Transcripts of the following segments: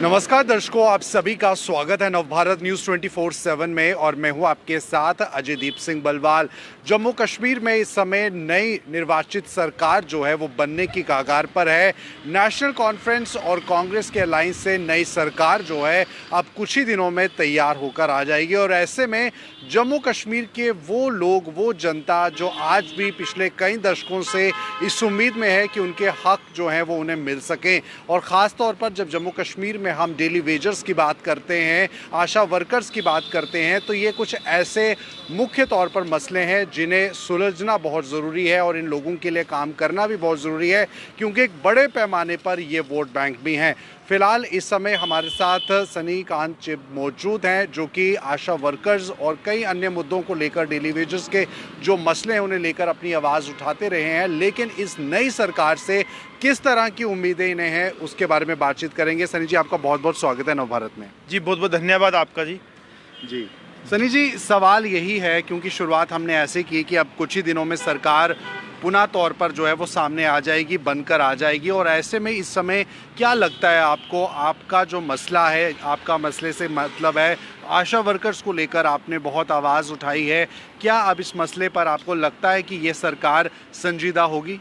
नमस्कार दर्शकों, आप सभी का स्वागत है नवभारत न्यूज़ 24/7 में और मैं हूं आपके साथ अजयदीप सिंह बलवाल। जम्मू कश्मीर में इस समय नई निर्वाचित सरकार जो है वो बनने की कगार पर है। नेशनल कॉन्फ्रेंस और कांग्रेस के अलायंस से नई सरकार जो है अब कुछ ही दिनों में तैयार होकर आ जाएगी और ऐसे में जम्मू कश्मीर के वो लोग, वो जनता जो आज भी पिछले कई दशकों से इस उम्मीद में है कि उनके हक जो हैं वो उन्हें मिल सकें। और ख़ास तौर पर जब जम्मू कश्मीर में हम डेली वेजर्स की बात करते हैं, आशा वर्कर्स की बात करते हैं, तो ये कुछ ऐसे मुख्य तौर पर मसले हैं जिन्हें सुलझना बहुत ज़रूरी है और इन लोगों के लिए काम करना भी बहुत ज़रूरी है, क्योंकि एक बड़े पैमाने पर ये वोट बैंक भी हैं। फिलहाल इस समय हमारे साथ सनी कांत चिब मौजूद हैं, जो कि आशा वर्कर्स और कई अन्य मुद्दों को लेकर, डेली वेजर्स के जो मसले हैं उन्हें लेकर अपनी आवाज़ उठाते रहे हैं। लेकिन इस नई सरकार से किस तरह की उम्मीदें इन्हें हैं, उसके बारे में बातचीत करेंगे। सनी जी, आपका बहुत बहुत स्वागत है नवभारत में। जी, बहुत बहुत धन्यवाद आपका जी। सनी जी, सवाल यही है, क्योंकि शुरुआत हमने ऐसे की कि अब कुछ ही दिनों में सरकार पुनः तौर पर जो है वो सामने आ जाएगी, बनकर आ जाएगी, और ऐसे में इस समय क्या लगता है आपको, आपका जो मसला है, आपका मसले से मतलब है आशा वर्कर्स को लेकर आपने बहुत आवाज़ उठाई है, क्या अब इस मसले पर आपको लगता है कि ये सरकार संजीदा होगी?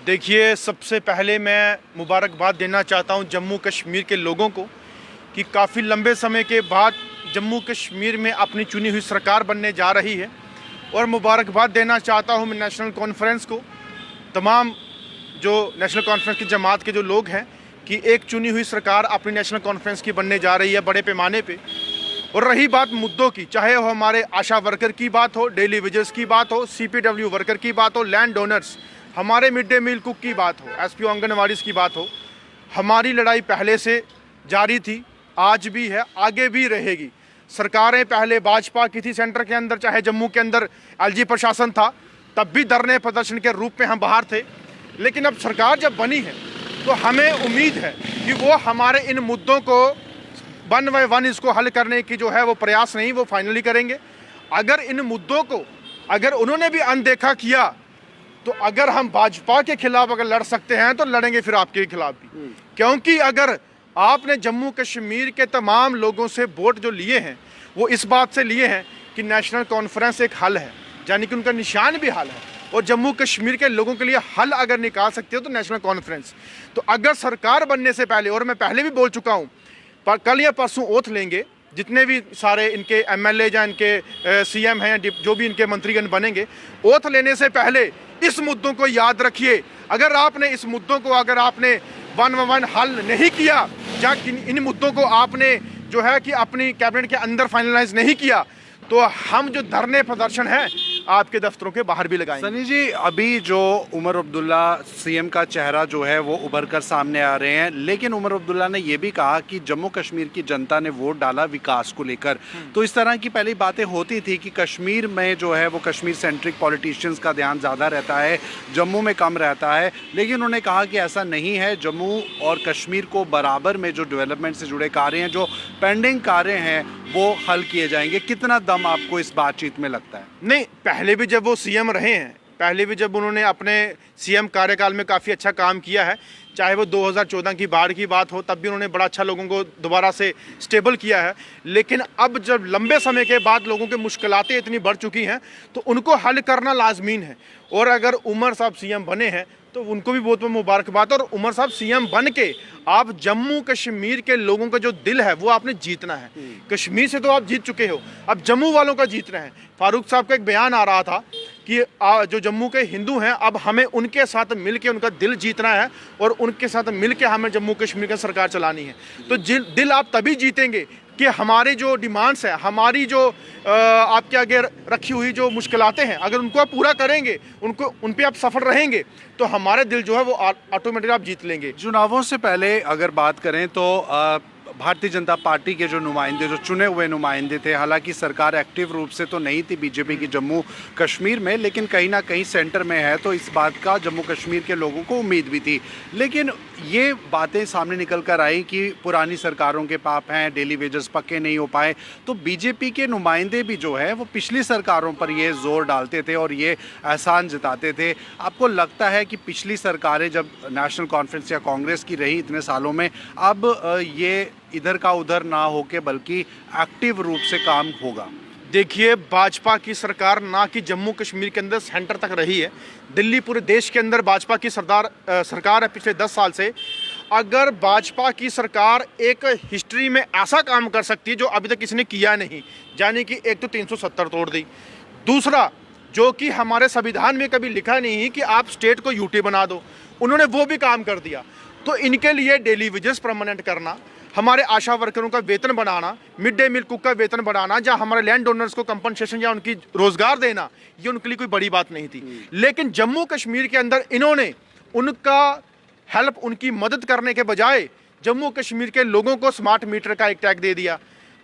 देखिए, सबसे पहले मैं मुबारकबाद देना चाहता हूं जम्मू कश्मीर के लोगों को कि काफ़ी लंबे समय के बाद जम्मू कश्मीर में अपनी चुनी हुई सरकार बनने जा रही है। और मुबारकबाद देना चाहता हूं मैं नेशनल कॉन्फ्रेंस को, तमाम जो नेशनल कॉन्फ्रेंस की जमात के जो लोग हैं, कि एक चुनी हुई सरकार अपनी नेशनल कॉन्फ्रेंस की बनने जा रही है बड़े पैमाने पे। और रही बात मुद्दों की, चाहे वो हमारे आशा वर्कर की बात हो, डेली वेजर्स की बात हो, CPW वर्कर की बात हो, लैंड डोनर्स, हमारे मिड डे मील कुक की बात हो, SPO आंगनवाड़ीज़ की बात हो, हमारी लड़ाई पहले से जारी थी, आज भी है, आगे भी रहेगी। सरकारें पहले भाजपा की थी सेंटर के अंदर, चाहे जम्मू के अंदर LG प्रशासन था, तब भी धरने प्रदर्शन के रूप में हम बाहर थे। लेकिन अब सरकार जब बनी है तो हमें उम्मीद है कि वो हमारे इन मुद्दों को वन बाय वन इसको हल करने की जो है वो प्रयास नहीं, वो फाइनली करेंगे। अगर इन मुद्दों को अगर उन्होंने भी अनदेखा किया तो अगर हम भाजपा के खिलाफ अगर लड़ सकते हैं तो लड़ेंगे फिर आपके खिलाफ भी। क्योंकि अगर आपने जम्मू कश्मीर के तमाम लोगों से वोट जो लिए हैं वो इस बात से लिए हैं कि नेशनल कॉन्फ्रेंस एक हल है, यानी कि उनका निशान भी हल है, और जम्मू कश्मीर के लोगों के लिए हल अगर निकाल सकते हो तो नेशनल कॉन्फ्रेंस। तो अगर सरकार बनने से पहले, और मैं पहले भी बोल चुका हूँ, पर कल या परसों ओथ लेंगे जितने भी सारे इनके MLA या इनके CM हैं, जो भी इनके मंत्रीगण बनेंगे, ओथ लेने से पहले इस मुद्दों को याद रखिए। अगर आपने इस मुद्दों को अगर आपने वन वन हल नहीं किया, या इन मुद्दों को आपने जो है कि अपनी कैबिनेट के अंदर फाइनलाइज नहीं किया, तो हम जो धरने प्रदर्शन है आपके दफ्तरों के बाहर भी लगाएंगे। सनी जी, अभी जो उमर अब्दुल्ला CM का चेहरा जो है वो उभर कर सामने आ रहे हैं, लेकिन उमर अब्दुल्ला ने ये भी कहा कि जम्मू कश्मीर की जनता ने वोट डाला विकास को लेकर। तो इस तरह की पहली बातें होती थी कि कश्मीर में जो है वो कश्मीर सेंट्रिक पॉलिटिशियंस का ध्यान ज़्यादा रहता है, जम्मू में कम रहता है। लेकिन उन्होंने कहा कि ऐसा नहीं है, जम्मू और कश्मीर को बराबर में जो डेवलपमेंट से जुड़े कार्य हैं, जो पेंडिंग कार्य हैं, वो हल किए जाएंगे। कितना दम आपको इस बातचीत में लगता है? नहीं, पहले भी जब वो CM रहे हैं, पहले भी जब उन्होंने अपने CM कार्यकाल में काफ़ी अच्छा काम किया है, चाहे वो 2014 की बाढ़ की बात हो, तब भी उन्होंने बड़ा अच्छा लोगों को दोबारा से स्टेबल किया है। लेकिन अब जब लंबे समय के बाद लोगों की मुश्किलातें इतनी बढ़ चुकी हैं तो उनको हल करना लाजमीन है। और अगर उमर साहब CM बने हैं तो उनको भी बहुत बहुत मुबारकबाद। और उमर साहब CM बन के आप जम्मू कश्मीर के लोगों का जो दिल है वो आपने जीतना है। कश्मीर से तो आप जीत चुके हो, अब जम्मू वालों का जीतना है। फारूक साहब का एक बयान आ रहा था कि जो जम्मू के हिंदू हैं, अब हमें उनके साथ मिलके उनका दिल जीतना है और उनके साथ मिलके हमें जम्मू कश्मीर की सरकार चलानी है। तो दिल आप तभी जीतेंगे कि हमारे जो डिमांड्स हैं, हमारी जो आपके आगे रखी हुई जो मुश्किलातें हैं, अगर उनको आप पूरा करेंगे, उन पे आप सफल रहेंगे, तो हमारे दिल जो है वो ऑटोमेटिक आप जीत लेंगे। चुनावों से पहले अगर बात करें तो भारतीय जनता पार्टी के जो नुमाइंदे, जो चुने हुए नुमाइंदे थे, हालांकि सरकार एक्टिव रूप से तो नहीं थी बीजेपी की जम्मू कश्मीर में, लेकिन कहीं ना कहीं सेंटर में है, तो इस बात का जम्मू कश्मीर के लोगों को उम्मीद भी थी। लेकिन ये बातें सामने निकल कर आई कि पुरानी सरकारों के पाप हैं, डेली वेजेस पक्के नहीं हो पाए, तो बीजेपी के नुमाइंदे भी जो है वो पिछली सरकारों पर ये जोर डालते थे और ये एहसान जताते थे। आपको लगता है कि पिछली सरकारें जब नेशनल कॉन्फ्रेंस या कांग्रेस की रही इतने सालों में, अब ये इधर का उधर ना होके बल्कि एक्टिव रूप से काम होगा? देखिए, भाजपा की सरकार ना कि जम्मू कश्मीर के अंदर सेंटर तक रही है, दिल्ली पूरे देश के अंदर भाजपा की सरकार है पिछले 10 साल से। अगर भाजपा की सरकार एक हिस्ट्री में ऐसा काम कर सकती है जो अभी तक किसी ने किया नहीं, यानी कि एक तो 370 तोड़ दी, दूसरा जो कि हमारे संविधान में कभी लिखा नहीं है कि आप स्टेट को यूटी बना दो, उन्होंने वो भी काम कर दिया। तो इनके लिए डेली वेजेस परमानेंट करना, हमारे आशा वर्करों का वेतन बढ़ाना, मिड डे मील कुक का वेतन बढ़ाना, या हमारे लैंड ओनर्स को कंपनसेशन या उनकी रोजगार देना, ये उनके लिए कोई बड़ी बात नहीं थी। लेकिन जम्मू कश्मीर के अंदर इन्होंने उनका हेल्प, उनकी मदद करने के बजाय जम्मू कश्मीर के लोगों को स्मार्ट मीटर का एक टैग दे दिया,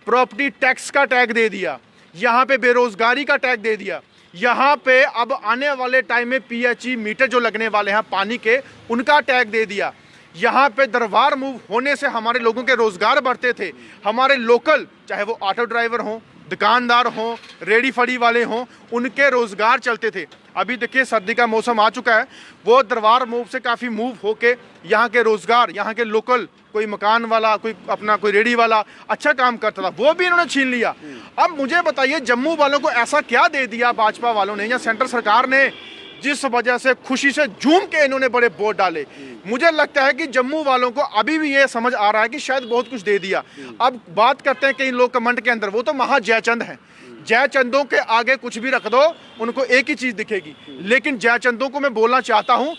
प्रॉपर्टी टैक्स का टैग दे दिया, यहाँ पे बेरोजगारी का टैग दे दिया, यहाँ पे अब आने वाले टाइम में PHE मीटर जो लगने वाले हैं पानी के, उनका टैग दे दिया। यहाँ पे दरबार मूव होने से हमारे लोगों के रोजगार बढ़ते थे। हमारे लोकल, चाहे वो ऑटो ड्राइवर हों, दुकानदार हों, रेडी फड़ी वाले हों, उनके रोजगार चलते थे। अभी देखिए सर्दी का मौसम आ चुका है, वो दरबार मूव से काफ़ी मूव होके यहाँ के रोजगार, यहाँ के लोकल, कोई मकान वाला, कोई रेडी वाला अच्छा काम करता था, वो भी इन्होंने छीन लिया। अब मुझे बताइए, जम्मू वालों को ऐसा क्या दे दिया भाजपा वालों ने या सेंट्रल सरकार ने, जिस वजह से खुशी से झूम के इन्होंने बड़े वोट डाले? मुझे लगता है कि जम्मू वालों को अभी भी ये समझ आ रहा है कि शायद बहुत कुछ दे दिया। अब बात करते हैं कई लोग कमेंट के अंदर, वो तो महा जयचंद हैं, जयचंदों के आगे कुछ भी रख दो, उनको एक ही चीज दिखेगी। लेकिन जयचंदों को मैं बोलना चाहता हूं,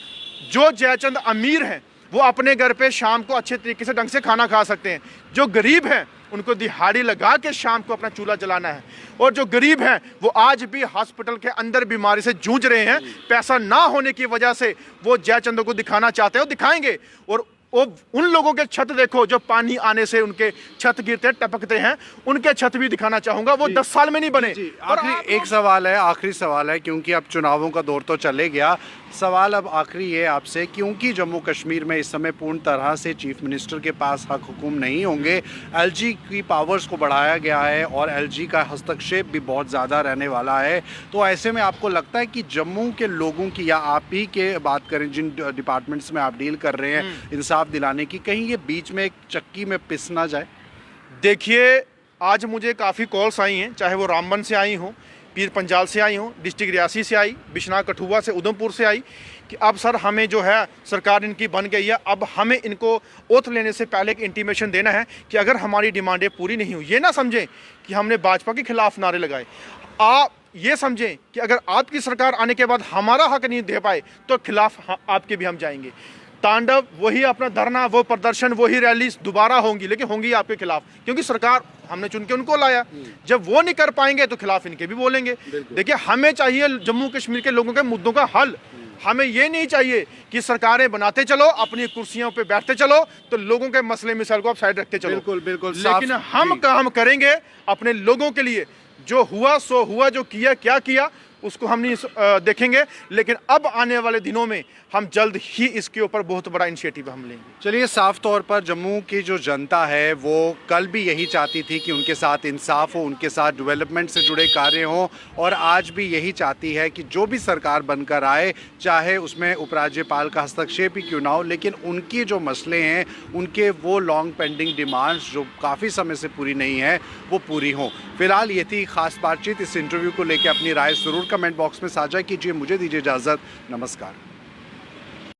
जो जयचंद अमीर हैं वो अपने घर पे शाम को अच्छे तरीके से ढंग से खाना खा सकते हैं। जो गरीब हैं उनको दिहाड़ी लगा के शाम को अपना चूल्हा जलाना है, और जो गरीब हैं वो आज भी हॉस्पिटल के अंदर बीमारी से जूझ रहे हैं। पैसा ना होने की वजह से वो जयचंदों को दिखाना चाहते हैं, वो दिखाएंगे। और वो उन लोगों के छत देखो जो पानी आने से उनके छत गिरते टपकते हैं, उनके छत भी दिखाना चाहूंगा, वो 10 साल में नहीं बने। आखिरी एक सवाल है, आखिरी सवाल है, क्योंकि अब चुनावों का दौर तो चले गया। सवाल अब आखिरी ये आपसे, क्योंकि जम्मू कश्मीर में इस समय पूर्ण तरह से चीफ मिनिस्टर के पास हक हुकुम नहीं होंगे, LG की पावर्स को बढ़ाया गया है और LG का हस्तक्षेप भी बहुत ज़्यादा रहने वाला है, तो ऐसे में आपको लगता है कि जम्मू के लोगों की, या आप ही के बात करें जिन डिपार्टमेंट्स में आप डील कर रहे हैं इंसाफ दिलाने की, कहीं ये बीच में एक चक्की में पिस ना जाए? देखिए, आज मुझे काफ़ी कॉल्स आई हैं, चाहे वो रामबन से आई हों, पीर पंजाल से आई हों, डिस्ट्रिक्ट रियासी से आई, बिश्नाह कठुआ से, उधमपुर से आई, कि अब सर हमें जो है सरकार इनकी बन गई है, अब हमें इनको ओथ लेने से पहले एक इंटीमेशन देना है कि अगर हमारी डिमांडें पूरी नहीं हुई, ये ना समझें कि हमने भाजपा के खिलाफ नारे लगाए। आप ये समझें कि अगर आपकी सरकार आने के बाद हमारा हक नहीं दे पाए तो खिलाफ आपके भी हम जाएंगे। तांडव, वही अपना धरना, वो प्रदर्शन, वही रैली दोबारा होंगी, लेकिन होंगी आपके खिलाफ, क्योंकि सरकार हमने चुन के उनको लाया। जब वो नहीं कर पाएंगे तो खिलाफ इनके भी बोलेंगे। देखिए, हमें चाहिए जम्मू कश्मीर के लोगों के मुद्दों का हल। हमें ये नहीं चाहिए कि सरकारें बनाते चलो, अपनी कुर्सियों पे बैठते चलो, तो लोगों के मसले मिसाल को आप साइड रखते चलो। बिल्कुल बिल्कुल। लेकिन हम काम करेंगे अपने लोगों के लिए, जो हुआ सो हुआ, जो किया क्या किया उसको हम नहीं देखेंगे। लेकिन अब आने वाले दिनों में हम जल्द ही इसके ऊपर बहुत बड़ा इनिशिएटिव हम लेंगे। चलिए, साफ तौर पर जम्मू की जो जनता है वो कल भी यही चाहती थी कि उनके साथ इंसाफ हो, उनके साथ डेवलपमेंट से जुड़े कार्य हों, और आज भी यही चाहती है कि जो भी सरकार बनकर आए, चाहे उसमें उपराज्यपाल का हस्तक्षेप ही क्यों ना हो, लेकिन उनके जो मसले हैं, उनके वो लॉन्ग पेंडिंग डिमांड्स जो काफ़ी समय से पूरी नहीं है, वो पूरी हों। फिलहाल ये थी खास बातचीत। इस इंटरव्यू को लेकर अपनी राय ज़रूर कमेंट बॉक्स में साझा कीजिए। मुझे दीजिए इजाज़त, नमस्कार।